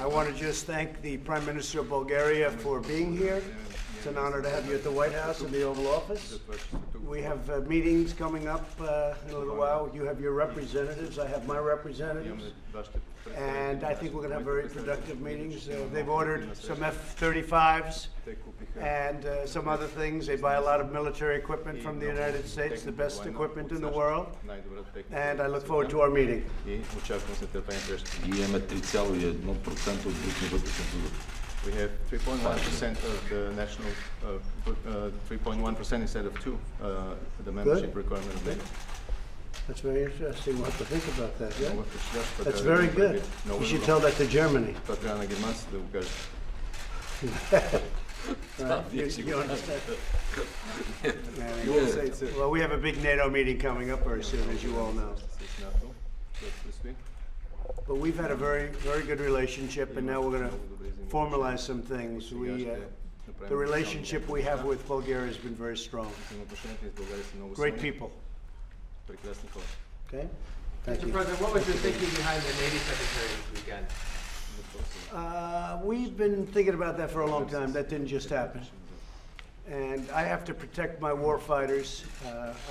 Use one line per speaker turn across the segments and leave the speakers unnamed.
I want to just thank the Prime Minister of Bulgaria for being here. It's an honor to have you at the White House in the Oval Office. We have meetings coming up in a little while. You have your representatives. I have my representatives. And I think we're going to have very productive meetings. They've ordered some F-35s and some other things. They buy a lot of military equipment from the United States, the best equipment in the world. And I look forward to our meeting.
We have 3.1% of the national, 3.1% instead of 2, the membership requirement of NATO.
That's very interesting. We'll have to think about that, yeah? That's very good. You should tell that to Germany. Right. You understand? Well, we have a big NATO meeting coming up very soon, as you all know. But we've had a very, very good relationship, and now we're going to formalize some things. The relationship we have with Bulgaria has been very strong. Great people. Okay? Thank you.
Mr. President, what was your thinking behind the Navy Secretary this weekend?
We've been thinking about that for a long time. That didn't just happen. And I have to protect my war fighters.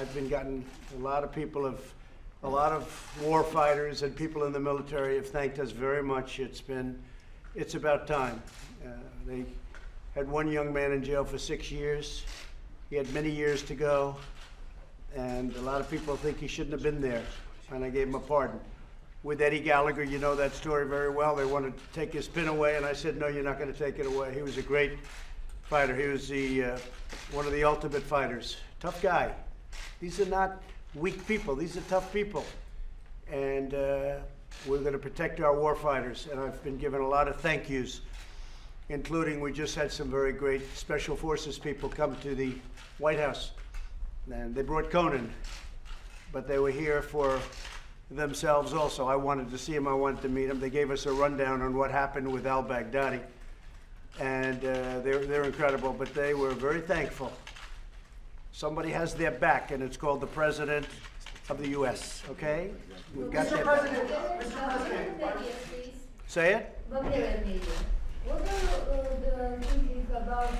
I've been gotten a lot of war fighters and people in the military have thanked us very much. It's about time. They had one young man in jail for 6 years. He had many years to go. And a lot of people think he shouldn't have been there. And I gave him a pardon. With Eddie Gallagher, you know that story very well. They wanted to take his pin away, and I said, no, you're not going to take it away. He was a great fighter. He was one of the ultimate fighters. Tough guy. These are not weak people. These are tough people. And we're going to protect our war fighters. And I've been given a lot of thank yous, including we just had some very great Special Forces people come to the White House. And they brought Conan, but they were here for themselves also. I wanted to see him. I wanted to meet him. They gave us a rundown on what happened with al-Baghdadi. And they're incredible, but they were very thankful. Somebody has their back, and it's called the President of the U.S., okay? We've got their back.
Mr. President,
Say it?
Bulgarian media. What are you thinking about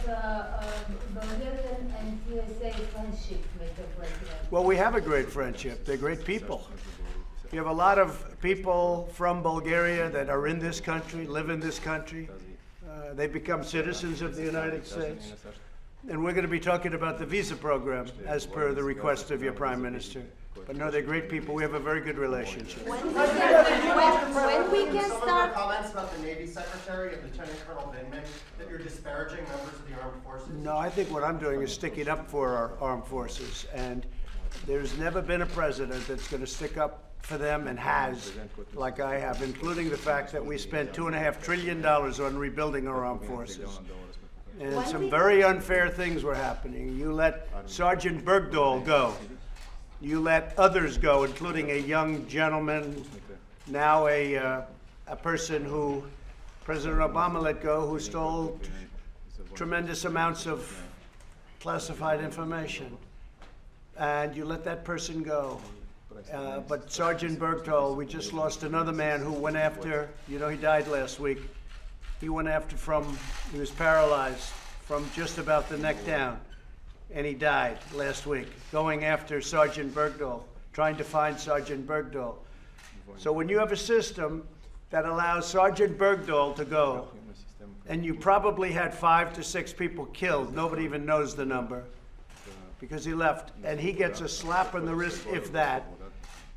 Bulgarian and USA friendship, Mr. President?
Well, we have a great friendship. They're great people. You have a lot of people from Bulgaria that are in this country, live in this country. They become citizens of the United States. And we're going to be talking about the visa program as per the request of your Prime Minister. But no, they're great people. We have a very good relationship.
When we can start
comments about the Navy Secretary and Lieutenant Colonel Vindman that you're disparaging members of the armed forces?
No, I think what I'm doing is sticking up for our armed forces. And there's never been a president that's going to stick up for them and has, like I have, including the fact that we spent $2.5 trillion on rebuilding our armed forces. And some very unfair things were happening. You let Sergeant Bergdahl go. You let others go, including a young gentleman, now a person who President Obama let go, who stole tremendous amounts of classified information. And you let that person go. But Sergeant Bergdahl, we just lost another man who went after, you know, he died last week. He went after he was paralyzed from just about the neck down. And he died last week, going after Sergeant Bergdahl, trying to find Sergeant Bergdahl. So when you have a system that allows Sergeant Bergdahl to go, and you probably had 5 to 6 people killed, nobody even knows the number, because he left, and he gets a slap on the wrist, if that.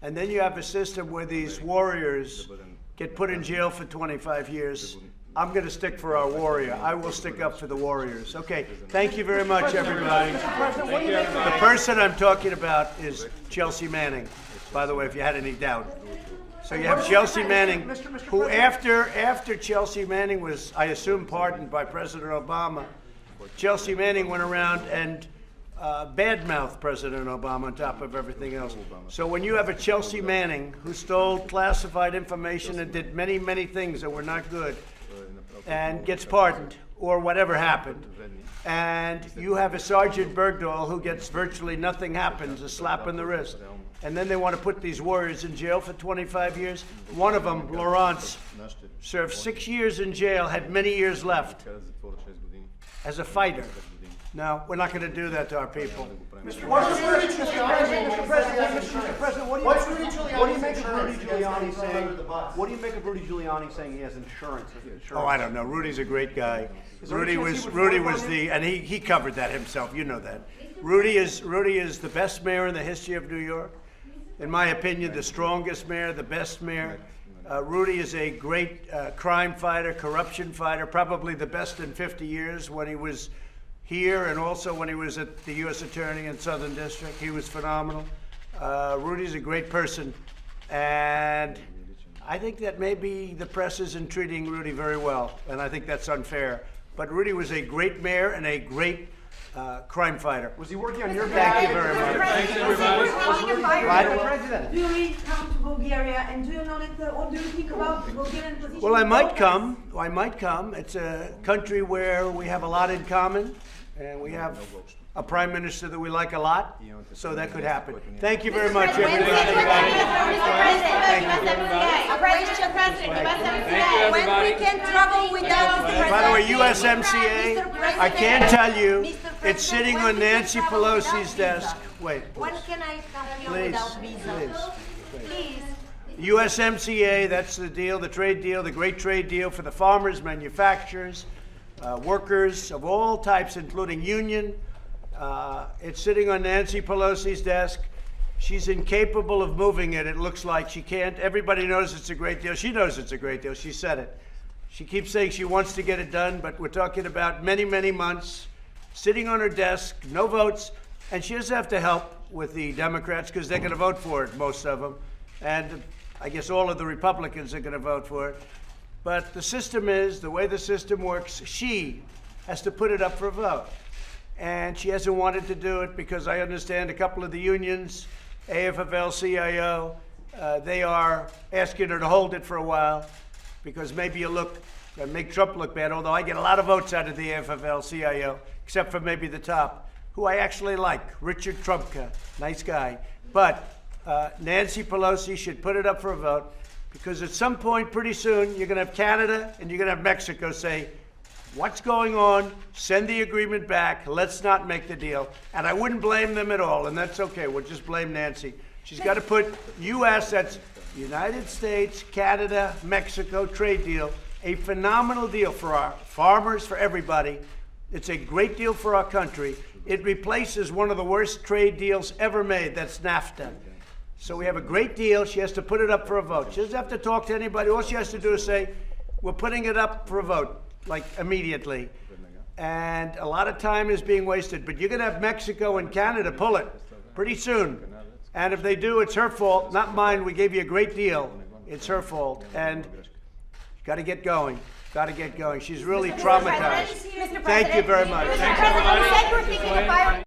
And then you have a system where these warriors get put in jail for 25 years. I'm going to stick for our warrior. I will stick up for the warriors. Okay, thank you very much, everybody. The person I'm talking about is Chelsea Manning, by the way, if you had any doubt. So you have Chelsea Manning, who after Chelsea Manning was, I assume, pardoned by President Obama, Chelsea Manning went around and badmouth President Obama on top of everything else. So when you have a Chelsea Manning who stole classified information and did many, many things that were not good and gets pardoned or whatever happened, and you have a Sergeant Bergdahl who gets virtually nothing happens, a slap on the wrist, and then they want to put these warriors in jail for 25 years. One of them, Lawrence, served 6 years in jail, had many years left as a fighter. No, we're not going to do that to our people.
Mr. President, what do you make of Rudy Giuliani saying? What do you make of Rudy Giuliani saying he has insurance?
Oh, I don't know. Rudy's a great guy. Rudy was the, and he covered that himself. You know that. Rudy is the best mayor in the history of New York. In my opinion, the strongest mayor, the best mayor. Rudy is a great crime fighter, corruption fighter, probably the best in 50 years when he was here and also when he was at the U.S. Attorney in Southern District. He was phenomenal. Rudy's a great person, and I think that maybe the press isn't treating Rudy very well, and I think that's unfair. But Rudy was a great mayor and a great crime fighter.
Was he working on your behalf?
Thank you very much.
Thanks, everybody.
What?
Do we come to Bulgaria, and do you know that, or do you think about Bulgarian position?
Well, I might come. I might come. It's a country where we have a lot in common, and we have a prime minister that we like a lot, so that could happen. Thank you very much, everybody.
When we can travel without Mr. President.
By the way, USMCA, I can't tell you, it's sitting on Nancy Pelosi's desk. Wait,
When can I come here
please,
without visa? Please.
USMCA, that's the deal, the trade deal, the great trade deal for the farmers, manufacturers, workers of all types, including union. It's sitting on Nancy Pelosi's desk. She's incapable of moving it. It looks like she can't. Everybody knows it's a great deal. She knows it's a great deal. She said it. She keeps saying she wants to get it done, but we're talking about many, many months. Sitting on her desk, no votes, and she doesn't have to help with the Democrats because they're going to vote for it, most of them. And I guess all of the Republicans are going to vote for it. But the system is, the way the system works, she has to put it up for a vote. And she hasn't wanted to do it because I understand a couple of the unions, AFL-CIO, they are asking her to hold it for a while because maybe you make Trump look bad, although I get a lot of votes out of the AFL-CIO, except for maybe the top, who I actually like, Richard Trumka, nice guy. But Nancy Pelosi should put it up for a vote because at some point pretty soon you're going to have Canada and you're going to have Mexico say, what's going on? Send the agreement back. Let's not make the deal. And I wouldn't blame them at all, and that's okay. We'll just blame Nancy. She's got to put U.S., that's United States, Canada, Mexico trade deal, a phenomenal deal for our farmers, for everybody. It's a great deal for our country. It replaces one of the worst trade deals ever made. That's NAFTA. So we have a great deal. She has to put it up for a vote. She doesn't have to talk to anybody. All she has to do is say, we're putting it up for a vote. Like immediately. And a lot of time is being wasted. But you're going to have Mexico and Canada pull it pretty soon. And if they do, it's her fault, not mine. We gave you a great deal. It's her fault. And got to get going. Got to get going. She's really traumatized. Thank you very much.
Thanks, everybody.